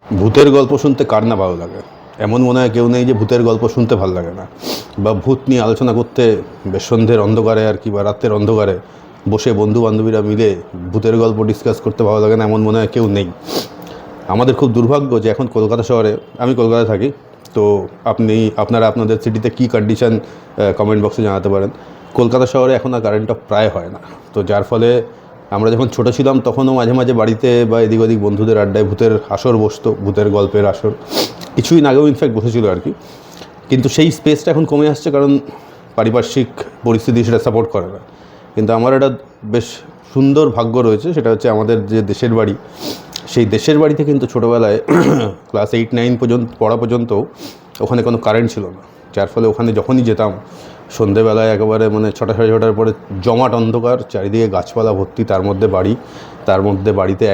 ভূতের গল্প শুনতে কার না ভালো লাগে? এমন মনে হয় কেউ নেই যে ভূতের গল্প শুনতে ভালো লাগে না, বা ভূত নিয়ে আলোচনা করতে বেশ সন্ধ্যের অন্ধকারে আর কি বা রাতের অন্ধকারে বসে বন্ধু বান্ধবীরা মিলে ভূতের গল্প ডিসকাস করতে ভালো লাগে না এমন মনে হয় কেউ নেই। আমাদের খুব দুর্ভাগ্য যে এখন কলকাতা শহরে, আমি কলকাতায় থাকি, তো আপনারা আপনাদের সিটিতে কী কন্ডিশন কমেন্ট বক্সে জানাতে পারেন। কলকাতা শহরে এখন আর কারেন্ট অফ প্রায় হয় না, তো যার ফলে আমরা যখন ছোটো ছিলাম তখনও মাঝে মাঝে বাড়িতে বা এদিক ওদিক বন্ধুদের আড্ডায় ভূতের আসর বসতো, ভূতের গল্পের আসর কিছুদিন আগেও ইনফ্যাক্ট বসেছিল আর কি। কিন্তু সেই স্পেসটা এখন কমে আসছে, কারণ পারিপার্শ্বিক পরিস্থিতি সেটা সাপোর্ট করে না। কিন্তু আমার একটা বেশ সুন্দর ভাগ্য রয়েছে, সেটা হচ্ছে আমাদের যে দেশের বাড়ি, সেই দেশের বাড়িতে কিন্তু ছোটোবেলায় ক্লাস 8-9 পর্যন্ত পড়া পর্যন্ত ওখানে কোনো কারেন্ট ছিল না, যার ফলে ওখানে যখনই যেতাম সন্ধেবেলায় একেবারে মানে 6টা সাড়ে 6টার পরে জমাট অন্ধকার, চারিদিকে গাছপালা ভর্তি, তার মধ্যে বাড়ি, তার মধ্যে বাড়িতে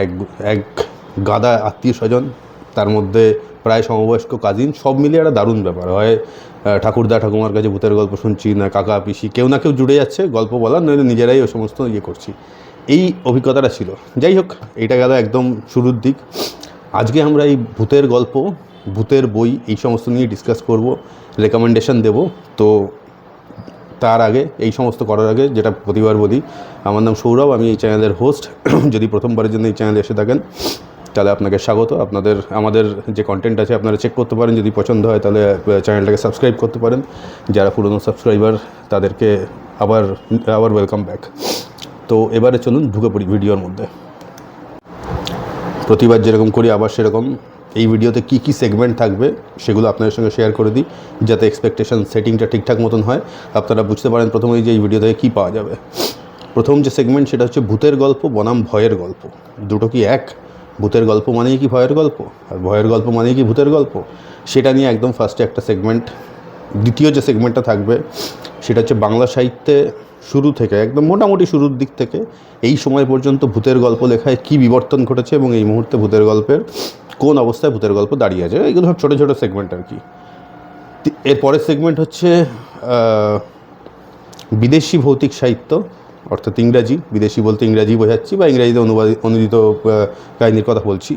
এক গাদা আত্মীয় স্বজন, তার মধ্যে প্রায় সমবয়স্ক কাজিন, সব মিলিয়ে একটা দারুণ ব্যাপার হয়। ঠাকুরদা ঠাকুমার কাছে ভূতের গল্প শুনছি, না কাকা পিসি কেউ না কেউ জুড়ে যাচ্ছে গল্প বলার, নইলে নিজেরাই ওই সমস্ত করছি। এই অভিজ্ঞতাটা ছিল। যাই হোক, এইটা গেল একদম শুরুর দিক। আজকে আমরা এই ভূতের গল্প, ভূতের বই এই সমস্ত নিয়ে ডিসকাস করব, রেকমেন্ডেশন দেব। তো তার আগে, এই সমস্ত করার আগে যেটা প্রতিবার বলি, আমার নাম সৌরভ, আমি এই চ্যানেলের হোস্ট। যদি প্রথমবারের জন্য এই চ্যানেলে এসে থাকেন তাহলে আপনাকে স্বাগত। আমাদের যে কন্টেন্ট আছে আপনারা চেক করতে পারেন, যদি পছন্দ হয় তাহলে চ্যানেলটাকে সাবস্ক্রাইব করতে পারেন। যারা পুরনো সাবস্ক্রাইবার তাদেরকে আবার ওয়েলকাম ব্যাক। তো এবারে চলুন ঢুকে পড়ি ভিডিওর মধ্যে। প্রতিবার যেরকম করি আবার সেরকম, এই ভিডিওতে কী কী সেগমেন্ট থাকবে সেগুলো আপনাদের সঙ্গে শেয়ার করে দিই, যাতে এক্সপেকটেশন সেটিংটা ঠিকঠাক মতন হয়, আপনারা বুঝতে পারেন প্রথমেই যে এই ভিডিও থেকে কী পাওয়া যাবে। প্রথম যে সেগমেন্ট সেটা হচ্ছে ভূতের গল্প বনাম ভয়ের গল্প। দুটো কি এক? ভূতের গল্প মানেই কি ভয়ের গল্প, আর ভয়ের গল্প মানেই কি ভূতের গল্প? সেটা নিয়ে একদম ফার্স্টে একটা সেগমেন্ট। দ্বিতীয় যে সেগমেন্টটা থাকবে সেটা হচ্ছে বাংলা সাহিত্যে শুরু থেকে একদম মোটামুটি শুরুর দিক থেকে এই সময় পর্যন্ত ভূতের গল্প লেখায় কী বিবর্তন ঘটেছে এবং এই মুহূর্তে ভূতের গল্পের কোন অবস্থায় ভূতের গল্প দাঁড়িয়ে আছে। এগুলো সব ছোটো ছোটো সেগমেন্ট আর কি। এর পরের সেগমেন্ট হচ্ছে বিদেশি ভৌতিক সাহিত্য, অর্থাৎ ইংরাজি, বিদেশি বলতে ইংরাজি বোঝাচ্ছি বা ইংরাজিতে অনুদিত কাহিনির কথা বলছি।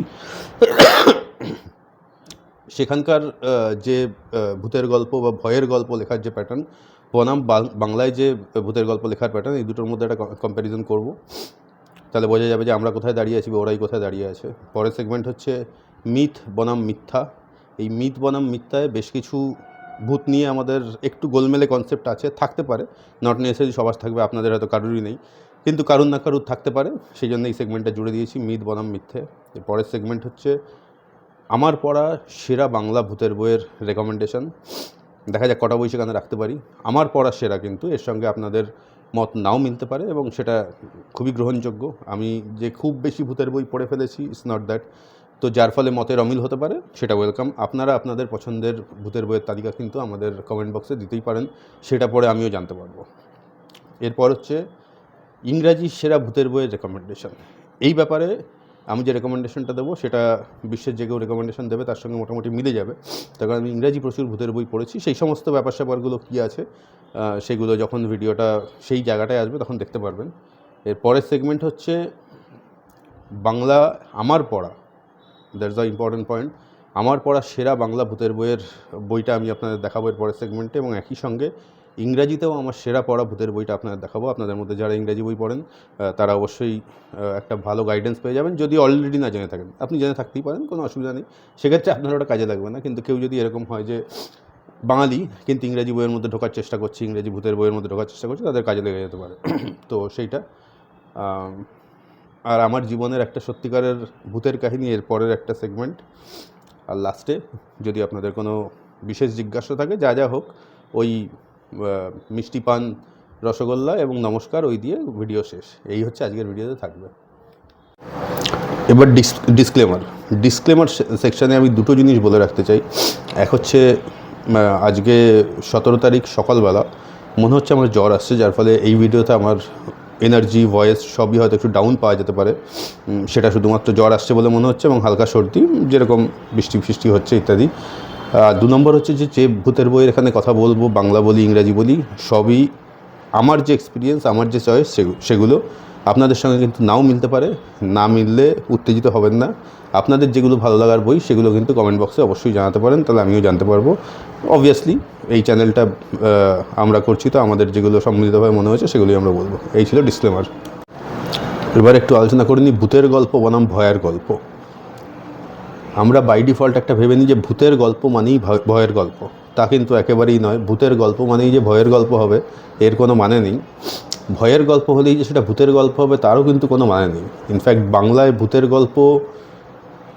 সেখানকার যে ভূতের গল্প বা ভয়ের গল্প লেখার যে প্যাটার্ন, বনাম বাংলায় যে ভূতের গল্প লেখার প্যাটার্ন, এই দুটোর মধ্যে একটা কম্প্যারিজন করব, তাহলে বোঝা যাবে যে আমরা কোথায় দাঁড়িয়ে আছি বা ওরাই কোথায় দাঁড়িয়ে আছে। পরের সেগমেন্ট হচ্ছে মিথ বনাম মিথ্যা। এই মিথ বনাম মিথ্যায় বেশ কিছু ভূত নিয়ে আমাদের একটু গোলমেলে কনসেপ্ট আছে, থাকতে পারে, নট নেসেসারি সবার থাকবে, আপনাদের হয়তো কারুরই নেই, কিন্তু কারুর না কারুর থাকতে পারে, সেই জন্য এই সেগমেন্টটা জুড়ে দিয়েছি, মিথ বনাম মিথ্যে। এর পরের সেগমেন্ট হচ্ছে আমার পড়া সেরা বাংলা ভূতের বইয়ের রেকমেন্ডেশন। দেখা যাক কটা বই সেখানে রাখতে পারি। আমার পড়া সেরা, কিন্তু এর সঙ্গে আপনাদের মত নাও মিলতে পারে এবং সেটা খুবই গ্রহণযোগ্য। আমি যে খুব বেশি ভূতের বই পড়ে ফেলেছি, ইটস নট দ্যাট। তো যার ফলে মতের অমিল হতে পারে, সেটা ওয়েলকাম। আপনারা আপনাদের পছন্দের ভূতের বইয়ের তালিকা কিন্তু আমাদের কমেন্ট বক্সে দিতেই পারেন, সেটা পড়ে আমিও জানতে পারবো। এরপর হচ্ছে ইংরাজি সেরা ভূতের বইয়ের রেকমেন্ডেশন। এই ব্যাপারে আমি যে রেকমেন্ডেশনটা দেবো সেটা বিশ্বের যে কেউ রেকমেন্ডেশন দেবে তার সঙ্গে মোটামুটি মিলে যাবে, তার কারণ আমি ইংরাজি প্রচুর ভূতের বই পড়েছি। সেই সমস্ত ব্যাপার স্যাপারগুলো কী আছে সেগুলো যখন ভিডিওটা সেই জায়গাটায় আসবে তখন দেখতে পারবেন। এর পরের সেগমেন্ট হচ্ছে বাংলা আমার পড়া, দ্যাটস দ্য ইম্পর্টেন্ট পয়েন্ট, আমার পড়া সেরা বাংলা ভূতের বইয়ের বইটা আমি আপনাদের দেখাবো এর পরের সেগমেন্টে, এবং একই সঙ্গে ইংরাজিতেও আমার সেরা পড়া ভূতের বইটা আপনাদের দেখাবো। আপনাদের মধ্যে যারা ইংরাজি বই পড়েন তারা অবশ্যই একটা ভালো গাইডেন্স পেয়ে যাবেন, যদি অলরেডি না জেনে থাকেন। আপনি জেনে থাকতেই পারেন, কোনো অসুবিধা নেই, সেক্ষেত্রে আপনার ওটা কাজে লাগবে না। কিন্তু কেউ যদি এরকম হয় যে বাঙালি কিন্তু ইংরাজি বইয়ের মধ্যে ঢোকার চেষ্টা করছে, ইংরাজি ভূতের বইয়ের মধ্যে ঢোকার চেষ্টা করছে, তাদের কাজে লেগে যেতে পারে। তো সেইটা আর আমার জীবনের একটা সত্যিকারের ভূতের কাহিনী, এর পরের একটা সেগমেন্ট। আর লাস্টে যদি আপনাদের কোনো বিশেষ জিজ্ঞাসা থাকে, যা যা হোক, ওই মিষ্টি পান, রসগোল্লা এবং নমস্কার, ওই দিয়ে ভিডিও শেষ। এই হচ্ছে আজকের ভিডিওতে থাকবে। এবার ডিসক্লেমার সেকশানে আমি দুটো জিনিস বলে রাখতে চাই। এক হচ্ছে আজকে 17 তারিখ সকালবেলা মনে হচ্ছে আমার জ্বর আসছে, যার ফলে এই ভিডিওতে আমার এনার্জি, ভয়েস সবই হয়তো একটু ডাউন পাওয়া যেতে পারে। সেটা শুধুমাত্র জ্বর আসছে বলে মনে হচ্ছে এবং হালকা সর্দি, যেরকম বৃষ্টি হচ্ছে ইত্যাদি। 2 নম্বর হচ্ছে যে ভূতের বইয়ের এখানে কথা বলবো, বাংলা বলি ইংরাজি বলি, সবই আমার যে এক্সপিরিয়েন্স, আমার যে চয়েস, সেগুলো আপনাদের সঙ্গে কিন্তু নাও মিলতে পারে, না মিললে উত্তেজিত হবেন না। আপনাদের যেগুলো ভালো লাগার বই সেগুলো কিন্তু কমেন্ট বক্সে অবশ্যই জানাতে পারেন, তাহলে আমিও জানতে পারবো। অবভিয়াসলি এই চ্যানেলটা আমরা করছি, তো আমাদের যেগুলো সম্মিলিতভাবে মনে হয়েছে সেগুলোই আমরা বলবো। এই ছিল ডিসক্লেমার। এবার একটু আলোচনা করে নিই ভূতের গল্প বনাম ভয়ের গল্প। আমরা বাই ডিফল্ট একটা ভেবে নিই যে ভূতের গল্প মানেই ভয়ের গল্প, তা কিন্তু একেবারেই নয়। ভূতের গল্প মানেই যে ভয়ের গল্প হবে এর কোনো মানে নেই। ভয়ের গল্প হলেই যে সেটা ভূতের গল্প হবে তারও কিন্তু কোনো মানে নেই। ইনফ্যাক্ট বাংলায় ভূতের গল্প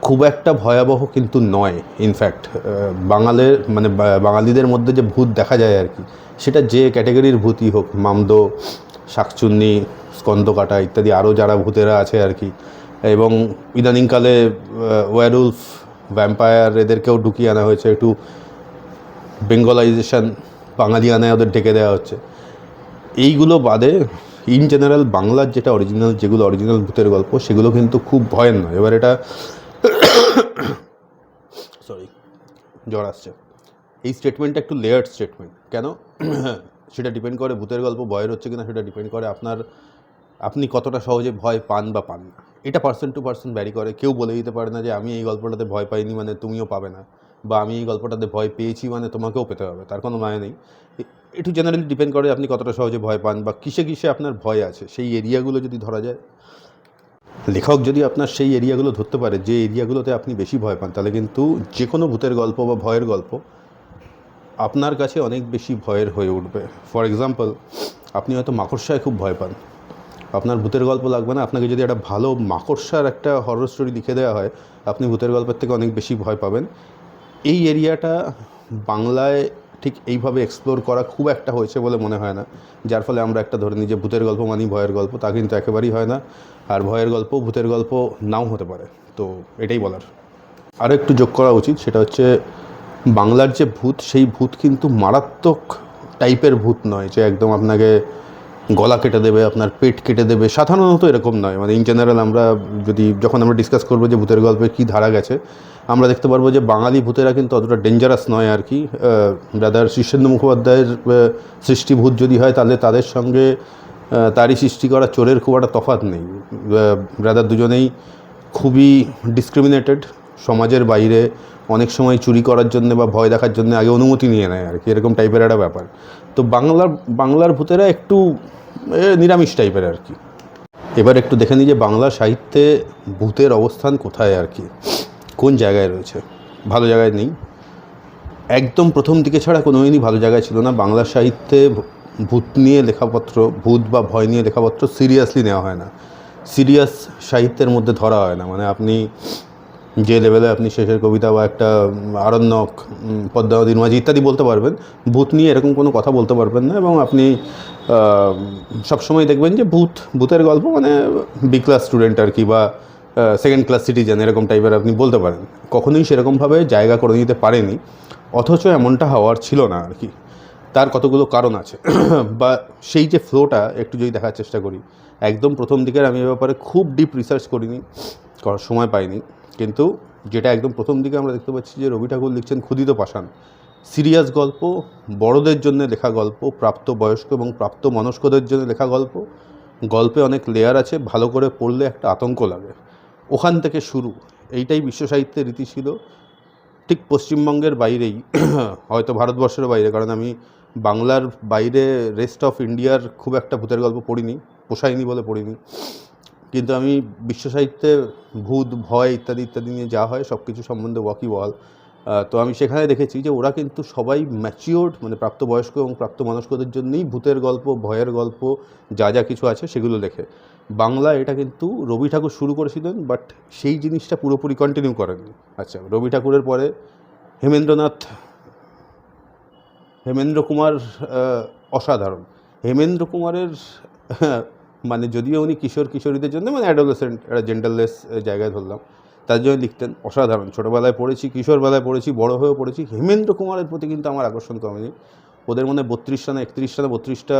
খুব একটা ভয়াবহ কিন্তু নয়। ইনফ্যাক্ট বাঙালিদের মধ্যে যে ভূত দেখা যায় আর কি, সেটা যে ক্যাটাগরির ভূতই হোক, মামদো, শাকচুন্নি, স্কন্দকাটা ইত্যাদি আরও যারা ভূতেরা আছে আর কি, এবং ইদানিংকালে ওয়ারউলফ, ভ্যাম্পায়ার এদেরকেও ঢুকিয়ে আনা হয়েছে, একটু বেঙ্গলাইজেশন, বাঙালিয়ানায় ওদের ঢেকে দেওয়া হচ্ছে। এইগুলো বাদে ইন জেনারেল বাংলার যেগুলো অরিজিনাল ভূতের গল্প সেগুলো কিন্তু খুব ভয়ের নয়। এবার এটা জ্বর আসছে, এই স্টেটমেন্টটা একটু লেয়ার্ড স্টেটমেন্ট। কেন সেটা ডিপেন্ড করে ভূতের গল্প ভয়ের হচ্ছে কিনা, সেটা ডিপেন্ড করে আপনি কতটা সহজে ভয় পান বা পান না। এটা পার্সন টু পার্সন ভ্যারি করে। কেউ বলে দিতে পারে না যে আমি এই গল্পটাতে ভয় পাইনি মানে তুমিও পাবে না, বা আমি এই গল্পটাতে ভয় পেয়েছি মানে তোমাকেও পেতে হবে, তার কোনো মানে নেই। একটু জেনারেলি ডিপেন্ড করে আপনি কতটা সহজে ভয় পান বা কিসে কিসে আপনার ভয় আছে। সেই এরিয়াগুলো যদি ধরা যায়, লেখক যদি আপনার সেই এরিয়াগুলো ধরতে পারে যে এরিয়াগুলোতে আপনি বেশি ভয় পান, তাহলে কিন্তু যে কোনো ভূতের গল্প বা ভয়ের গল্প আপনার কাছে অনেক বেশি ভয়ের হয়ে উঠবে। ফর এক্সাম্পল, আপনি হয়তো মাকড়সায় খুব ভয় পান, আপনার ভূতের গল্প লাগবে না। আপনাকে যদি একটা ভালো মাকড়সার একটা হরর স্টোরি লিখে দেওয়া হয়, আপনি ভূতের গল্পের থেকে অনেক বেশি ভয় পাবেন। এই এরিয়াটা বাংলায় ঠিক এইভাবে এক্সপ্লোর করা খুব একটা হয়েছে বলে মনে হয় না, যার ফলে আমরা একটা ধরে নিই যে ভূতের গল্প মানেই ভয়ের গল্প। তা কিন্তু একেবারেই হয় না, আর ভয়ের গল্প ভূতের গল্প নাও হতে পারে। তো এটাই বলার। আরও একটু যোগ করা উচিত, সেটা হচ্ছে বাংলার যে ভূত, সেই ভূত কিন্তু মারাত্মক টাইপের ভূত নয় যে একদম আপনাকে গলা কেটে দেবে, আপনার পেট কেটে দেবে। সাধারণত এরকম নয়। মানে ইন জেনারেল যখন আমরা ডিসকাস করবো যে ভূতের গল্পে কী ধারা গেছে, আমরা দেখতে পারবো যে বাঙালি ভূতেরা কিন্তু অতটা ডেঞ্জারাস নয় আর কি। ব্রাদার শীর্ষেন্দু মুখোপাধ্যায়ের সৃষ্টি ভূত যদি হয়, তাহলে তাদের সঙ্গে তারই সৃষ্টি করা চোরের খুব একটা তফাৎ নেই। ব্রাদার দুজনেই খুবই ডিসক্রিমিনেটেড, সমাজের বাইরে অনেক সময় চুরি করার জন্য বা ভয় দেখার জন্য আগে অনুমতি নিয়ে নেয় আর কি, এরকম টাইপের একটা ব্যাপার। তো বাংলার ভূতেরা একটু নিরামিষ টাইপের আর কি। এবার একটু দেখে নিই যে বাংলা সাহিত্যে ভূতের অবস্থান কোথায় আর কি, কোন জায়গায় রয়েছে। ভালো জায়গায় নেই, একদম প্রথম দিকে ছাড়া কোনোদিনই ভালো জায়গায় ছিল না। বাংলা সাহিত্যে ভূত নিয়ে লেখাপত্র, ভূত বা ভয় নিয়ে লেখাপত্র সিরিয়াসলি নেওয়া হয় না, সিরিয়াস সাহিত্যের মধ্যে ধরা হয় না। মানে আপনি যে লেভেলে আপনি শেষের কবিতা বা একটা আরণ্যক, পদ্মাবতীর মাঝি ইত্যাদি বলতে পারবেন, ভূত নিয়ে এরকম কোনো কথা বলতে পারবেন না। এবং আপনি সবসময় দেখবেন যে ভূতের গল্প মানে বি ক্লাস স্টুডেন্ট আর কি, বা সেকেন্ড ক্লাস সিটিজেন এরকম টাইপের আপনি বলতে পারেন। কখনোই সেরকমভাবে জায়গা করে নিতে পারেনি, অথচ এমনটা হওয়ার ছিল না আর কি। তার কতগুলো কারণ আছে বা সেই যে ফ্লোটা একটু যদি দেখার চেষ্টা করি। একদম প্রথম দিকের আমি এ ব্যাপারে খুব ডিপ রিসার্চ করিনি, করার সময় পাইনি, কিন্তু যেটা একদম প্রথম দিকে আমরা দেখতে পাচ্ছি যে রবি ঠাকুর লিখছেন ক্ষুধিত পাষাণ, সিরিয়াস গল্প, বড়দের জন্য লেখা গল্প, প্রাপ্তবয়স্ক এবং প্রাপ্ত মনস্কদের জন্য লেখা গল্প। গল্পে অনেক লেয়ার আছে, ভালো করে পড়লে একটা আতঙ্ক লাগে। ওখান থেকে শুরু, এইটাই বিশ্ব সাহিত্যের রীতি ছিল। ঠিক পশ্চিমবঙ্গের বাইরেই, হয়তো ভারতবর্ষের বাইরে, কারণ আমি বাংলার বাইরে রেস্ট অফ ইন্ডিয়ার খুব একটা ভূতের গল্প পড়িনি, পোষায়নি বলে পড়িনি, কিন্তু আমি বিশ্ব সাহিত্যে ভূত, ভয় ইত্যাদি ইত্যাদি নিয়ে যা হয় সব কিছু সম্বন্ধে ওয়াকিবহাল। তো আমি সেখানে দেখেছি যে ওরা কিন্তু সবাই ম্যাচিওর্ড, মানে প্রাপ্তবয়স্ক এবং প্রাপ্তবয়স্কদের জন্যই ভূতের গল্প, ভয়ের গল্প যা যা কিছু আছে সেগুলো লেখে। বাংলা এটা কিন্তু রবি ঠাকুর শুরু করেছিলেন, বাট সেই জিনিসটা পুরোপুরি কন্টিনিউ করেননি। আচ্ছা, রবি ঠাকুরের পরে হেমেন্দ্র কুমার অসাধারণ। হেমেন্দ্র কুমারের মানে যদিও উনি কিশোরীদের জন্য মানে অ্যাডোলেসেন্ট একটা জেন্টালনেস জায়গায় ধরলাম, তার জন্য লিখতেন অসাধারণ। ছোটোবেলায় পড়েছি, কিশোরবেলায় পড়েছি, বড়ো হয়েও পড়েছি। হেমেন্দ্র কুমারের প্রতি কিন্তু আমার আকর্ষণ কমেনি। ওদের মনে 32টা না 31টা না 32টা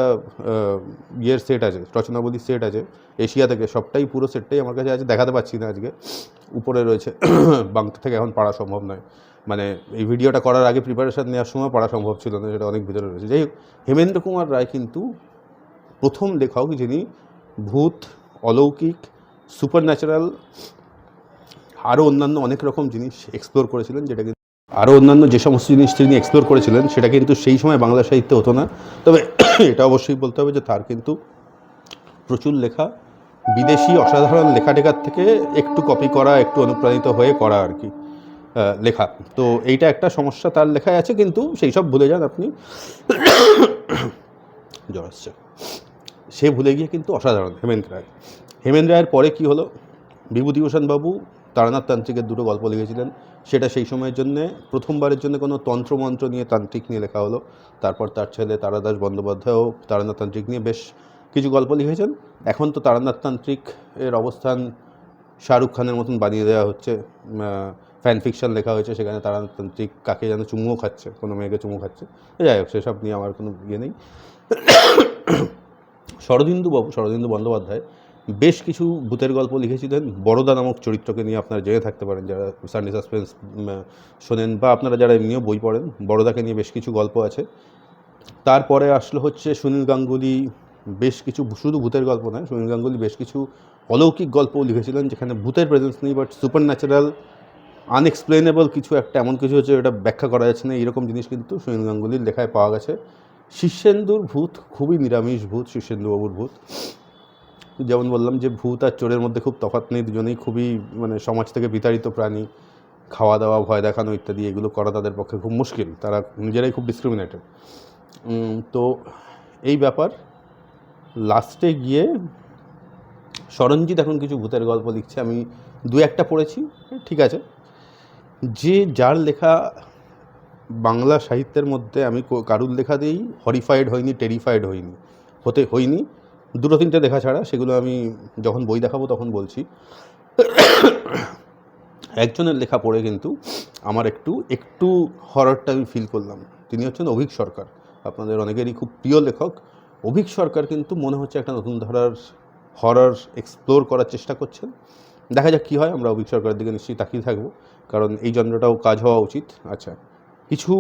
ইয়ের সেট আছে, রচনাবলীর সেট আছে এশিয়া থেকে, সবটাই পুরো সেটটাই আমার কাছে আছে। দেখাতে পাচ্ছি না আজকে, উপরে রয়েছে, বাংলা থেকে এখন পড়া সম্ভব নয়। মানে এই ভিডিওটা করার আগে প্রিপারেশান নেওয়ার সময় পড়া সম্ভব ছিল না, সেটা অনেক ভিতরে রয়েছে। যাই হোক, হেমেন্দ্র কুমার রায় কিন্তু প্রথম লেখক যিনি ভূত অলৌকিক, সুপারন্যাচারাল, আরও অন্যান্য অনেক রকম জিনিস এক্সপ্লোর করেছিলেন, যেটা কিন্তু আরও অন্যান্য যে সমস্ত জিনিস তিনি এক্সপ্লোর করেছিলেন সেটা কিন্তু সেই সময় বাংলা সাহিত্যে হতো না। তবে এটা অবশ্যই বলতে হবে যে তার কিন্তু প্রচুর লেখা বিদেশি অসাধারণ লেখাটেখার থেকে একটু কপি করা, একটু অনুপ্রাণিত হয়ে করা আর কি লেখা। তো এইটা একটা সমস্যা তার লেখায় আছে, কিন্তু সেই সব ভুলে যান আপনি। জ্বর আসছে। সে ভুলে গিয়ে কিন্তু অসাধারণ হেমেন্দ্র রায়। হেমেন্দ্র রায়ের পরে কি হলো, বিভূতিভূষণবাবু তারানাথ তান্ত্রিকের দুটো গল্প লিখেছিলেন। সেটা সেই সময়ের জন্যে প্রথমবারের জন্য কোনো তন্ত্রমন্ত্র নিয়ে, তান্ত্রিক নিয়ে লেখা হলো। তারপর তার ছেলে তারাদাস বন্দ্যোপাধ্যায়ও তারানাথ তান্ত্রিক নিয়ে বেশ কিছু গল্প লিখেছেন। এখন তো তারানাথ তান্ত্রিক এর অবস্থান শাহরুখ খানের মতন বানিয়ে দেওয়া হচ্ছে। ফ্যান ফিকশন লেখা হয়েছে, সেখানে তারানাথ তান্ত্রিক কাকে যেন চুমুও খাচ্ছে, কোনো মেয়েকে চুমু খাচ্ছে। যাই হোক, সেসব নিয়ে আমার কোনো ইয়ে নেই। শরদিন্দু বন্দ্যোপাধ্যায় বেশ কিছু ভূতের গল্প লিখেছিলেন। বড়দা নামক চরিত্রকে নিয়ে আপনারা জেনে থাকতে পারেন, যারা সানডে সাসপেন্স শোনেন বা আপনারা যারা এমনিও বই পড়েন। বড়দাকে নিয়ে বেশ কিছু গল্প আছে। তারপরে আসলো হচ্ছে সুনীল গাঙ্গুলি, বেশ কিছু শুধু ভূতের গল্প নয়, সুনীল গাঙ্গুলি বেশ কিছু অলৌকিক গল্পও লিখেছিলেন, যেখানে ভূতের প্রেজেন্স নেই, বাট সুপার ন্যাচারাল, আনএক্সপ্লেনেবল কিছু একটা, এমন কিছু হচ্ছে এটা ব্যাখ্যা করা যাচ্ছে না, এরকম জিনিস কিন্তু সুনীল গাঙ্গুলির লেখায় পাওয়া গেছে। শীর্ষেন্দুর ভূত খুবই নিরামিষ ভূত, শীর্ষেন্দুবাবুর ভূত। যেমন বললাম যে ভূত আর চোরের মধ্যে খুব তফাৎ নেই, দুজনেই খুবই মানে সমাজ থেকে বিতাড়িত প্রাণী। খাওয়া দাওয়া, ভয় দেখানো ইত্যাদি এগুলো করা তাদের পক্ষে খুব মুশকিল, তারা নিজেরাই খুব ডিসক্রিমিনেটেড। তো এই ব্যাপার, লাস্টে গিয়ে স্মরণজিৎ এখন কিছু ভূতের গল্প লিখছে, আমি দু একটা পড়েছি, ঠিক আছে। যে যার লেখা বাংলা সাহিত্যের মধ্যে আমি কারুর লেখা দিয়েই হরিফাইড হয়নি, টেরিফাইড হয়নি, দুটো তিনটে দেখা ছাড়া, সেগুলো আমি যখন বই দেখাবো তখন বলছি। একজনের লেখা পড়ে কিন্তু আমার একটু হররটা আমি ফিল করলাম। তিনি হচ্ছেন অভীক সরকার, আপনাদের অনেকেরই খুব প্রিয় লেখক। অভীক সরকার কিন্তু মনে হচ্ছে একটা নতুন ধারার হরর এক্সপ্লোর করার চেষ্টা করছেন। দেখা যাক কী হয়, আমরা অভীক সরকারের দিকে নিশ্চয়ই তাকিয়ে থাকবো, কারণ এই জনরাটাও কাজ হওয়া উচিত। আচ্ছা, কিছু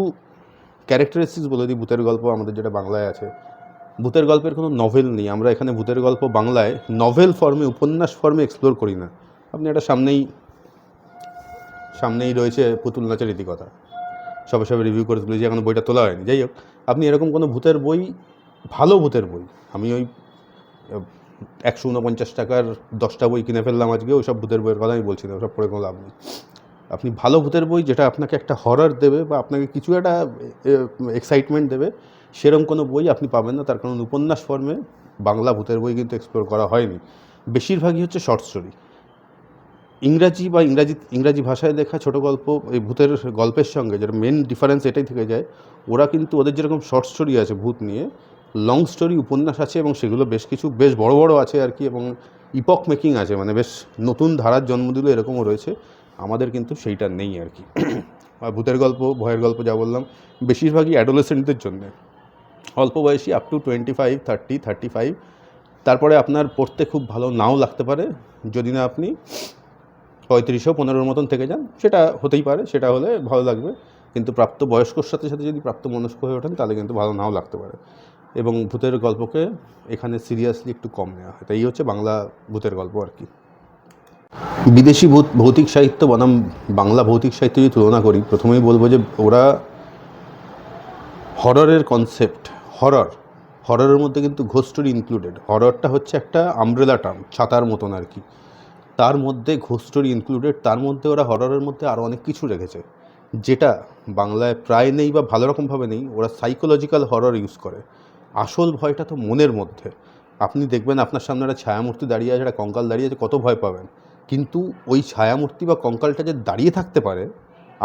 ক্যারেক্টারিস্টিক্স বলে দিই ভূতের গল্প আমাদের যেটা বাংলায় আছে। ভূতের গল্পের কোনো নভেল নেই, আমরা এখানে ভূতের গল্প বাংলায় নভেল ফর্মে, উপন্যাস ফর্মে এক্সপ্লোর করি না। আপনি এটা সামনেই রয়েছে পুতুল নাচের ইতিকথা, সবে রিভিউ করে তুলেছি, এখনো বইটা তোলা হয়নি। যাই হোক, আপনি এরকম কোনো ভূতের বই, ভালো ভূতের বই, আমি ওই 149 টাকার 10টা বই কিনে ফেললাম আজকে, ওই সব ভূতের বইয়ের কথা আমি বলছি না, ওসব পড়ে কোনো লাভ নেই। আপনি ভালো ভূতের বই যেটা আপনাকে একটা হরর দেবে বা আপনাকে কিছু একটা এক্সাইটমেন্ট দেবে, সেরকম কোনো বই আপনি পাবেন না। তার কারণ উপন্যাস ফর্মে বাংলা ভূতের বই কিন্তু এক্সপ্লোর করা হয়নি, বেশিরভাগই হচ্ছে শর্ট স্টোরি। ইংরাজি ভাষায় লেখা ছোটো গল্প, এই ভূতের গল্পের সঙ্গে যেটা মেন ডিফারেন্স এটাই থেকে যায়, ওরা কিন্তু ওদের যেরকম শর্ট স্টোরি আছে ভূত নিয়ে, লং স্টোরি উপন্যাস আছে, এবং সেগুলো বেশ বড় বড় আছে আর কি, এবং ইপক মেকিং আছে, মানে বেশ নতুন ধারার জন্ম দিল, এরকমও রয়েছে। আমাদের কিন্তু সেইটা নেই আর কি। আর ভূতের গল্প, ভয়ের গল্প যা বললাম, বেশিরভাগই অ্যাডোলেসেন্টদের জন্যে, অল্প বয়সী, আপ টু 25, 30, 35। তারপরে আপনার পড়তে খুব ভালো নাও লাগতে পারে, যদি না আপনি 35-15 মতন থেকে যান, সেটা হতেই পারে, সেটা হলে ভালো লাগবে। কিন্তু প্রাপ্ত বয়স্কর সাথে সাথে যদি প্রাপ্ত মনস্ক হয়ে ওঠেন, তাহলে কিন্তু ভালো নাও লাগতে পারে। এবং ভূতের গল্পকে এখানে সিরিয়াসলি একটু কম নেওয়া হয়, তাই হচ্ছে বাংলা ভূতের গল্প আর কি। বিদেশি ভৌতিক সাহিত্য বনাম বাংলা ভৌতিক সাহিত্য যদি তুলনা করি, প্রথমেই বলবো যে ওরা হররের কনসেপ্ট, হররের মধ্যে কিন্তু ঘোস্ট স্টোরি ইনক্লুডেড। হররটা হচ্ছে একটা আমব্রেলা টার্ম, ছাতার মতন আর কি, তার মধ্যে ঘোস্ট স্টোরি ইনক্লুডেড। তার মধ্যে ওরা হররের মধ্যে আরও অনেক কিছু রেখেছে, যেটা বাংলায় প্রায় নেই বা ভালো রকমভাবে নেই। ওরা সাইকোলজিক্যাল হরর ইউজ করে। আসল ভয়টা তো মনের মধ্যে। আপনি দেখবেন আপনার সামনে একটা ছায়ামূর্তি দাঁড়িয়ে আছে, একটা কঙ্কাল দাঁড়িয়ে আছে, কত ভয় পাবেন। কিন্তু ওই ছায়ামূর্তি বা কঙ্কালটা যে দাঁড়িয়ে থাকতে পারে,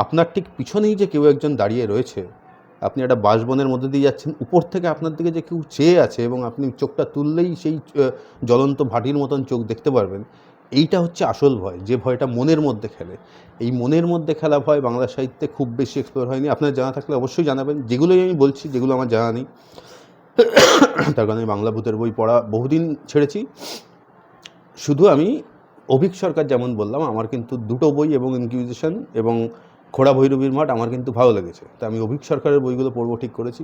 আপনার ঠিক পিছনেই যে কেউ একজন দাঁড়িয়ে রয়েছে, আপনি একটা বাঁশবনের মধ্যে দিয়ে যাচ্ছেন, উপর থেকে আপনার দিকে যে কেউ চেয়ে আছে, এবং আপনি চোখটা তুললেই সেই জ্বলন্ত ভাটির মতন চোখ দেখতে পারবেন, এইটা হচ্ছে আসল ভয়, যে ভয়টা মনের মধ্যে খেলে। এই মনের মধ্যে খেলা ভয় বাংলা সাহিত্যে খুব বেশি এক্সপ্লোর হয়নি। আপনার জানা থাকলে অবশ্যই জানাবেন, যেগুলোই আমি বলছি, যেগুলো আমার জানা নেই। তার কারণে বাংলা ভূতের বই পড়া বহুদিন ছেড়েছি। শুধু আমি অভীক সরকার যেমন বললাম, আমার কিন্তু দুটো বই, এবং ইনকিউজিশন এবং খোড়া ভৈরবীর মাঠ আমার কিন্তু ভালো লেগেছে, তো আমি অভীক সরকারের বইগুলো পড়বো ঠিক করেছি।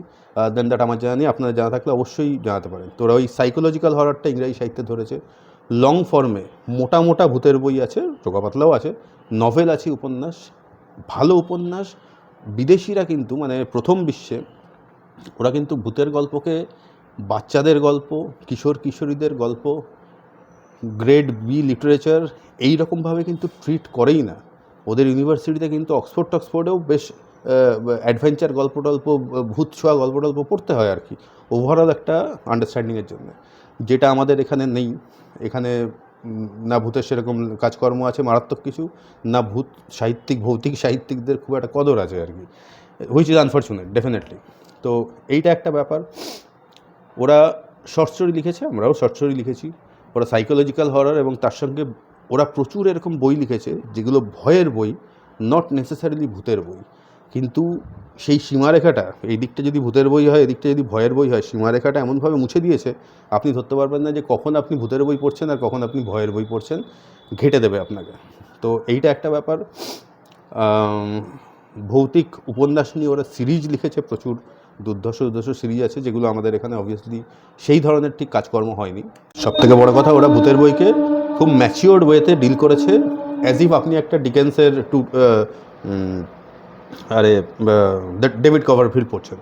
দেন দ্যাট আমার জানা নেই, আপনারা জানা থাকলে অবশ্যই জানাতে পারেন। তো ওরা ওই সাইকোলজিক্যাল হররটা ইংরাজি সাহিত্যে ধরেছে, লং ফর্মে মোটা মোটা ভূতের বই আছে, চোখা পাতলাও আছে, নভেল আছে, উপন্যাস, ভালো উপন্যাস। বিদেশিরা কিন্তু মানে প্রথম বিশ্বে ওরা কিন্তু ভূতের গল্পকে বাচ্চাদের গল্প, কিশোর কিশোরীদের গল্প, গ্রেড বি লিটারেচার এই রকমভাবে কিন্তু ট্রিট করেই না। ওদের ইউনিভার্সিটিতে কিন্তু অক্সফোর্ডেও বেশ অ্যাডভেঞ্চার গল্প টল্প, ভূত ছোঁয়া গল্প টল্প পড়তে হয় আর কি, ওভারঅল একটা আন্ডারস্ট্যান্ডিংয়ের জন্য, যেটা আমাদের এখানে নেই। এখানে না ভূতের সেরকম কাজকর্ম আছে মারাত্মক কিছু, না ভূত ভৌতিক সাহিত্যিকদের খুব একটা কদর আছে আর কি, হুইচ ইজ আনফর্চুনেট ডেফিনেটলি। তো এইটা একটা ব্যাপার। ওরা শর্ট স্টোরি লিখেছে, আমরাও শর্ট স্টোরি লিখেছি। ওরা সাইকোলজিক্যাল হরর এবং তার সঙ্গে ওরা প্রচুর এরকম বই লিখেছে যেগুলো ভয়ের বই, নট নেসেসারিলি ভূতের বই। কিন্তু সেই সীমারেখাটা, এই দিকটা যদি ভূতের বই হয়, এদিকটা যদি ভয়ের বই হয়, সীমারেখাটা এমনভাবে মুছে দিয়েছে আপনি ধরতে পারবেন না যে কখন আপনি ভূতের বই পড়ছেন আর কখন আপনি ভয়ের বই পড়ছেন, ঘেঁটে দেবে আপনাকে। তো এইটা একটা ব্যাপার। ভৌতিক উপন্যাস নিয়ে ওরা সিরিজ লিখেছে প্রচুর, দুর্ধর্ষ সিরিজ আছে, যেগুলো আমাদের এখানে অবভিয়াসলি সেই ধরনের ঠিক কাজকর্ম হয়নি। সবথেকে বড় কথা, ওরা ভূতের বইকে খুব ম্যাচিওর্ড ওয়েতে ডিল করেছে, অ্যাজ ইফ আপনি একটা ডিকেন্সের ডেভিড কপারফিল্ড পড়ছেন।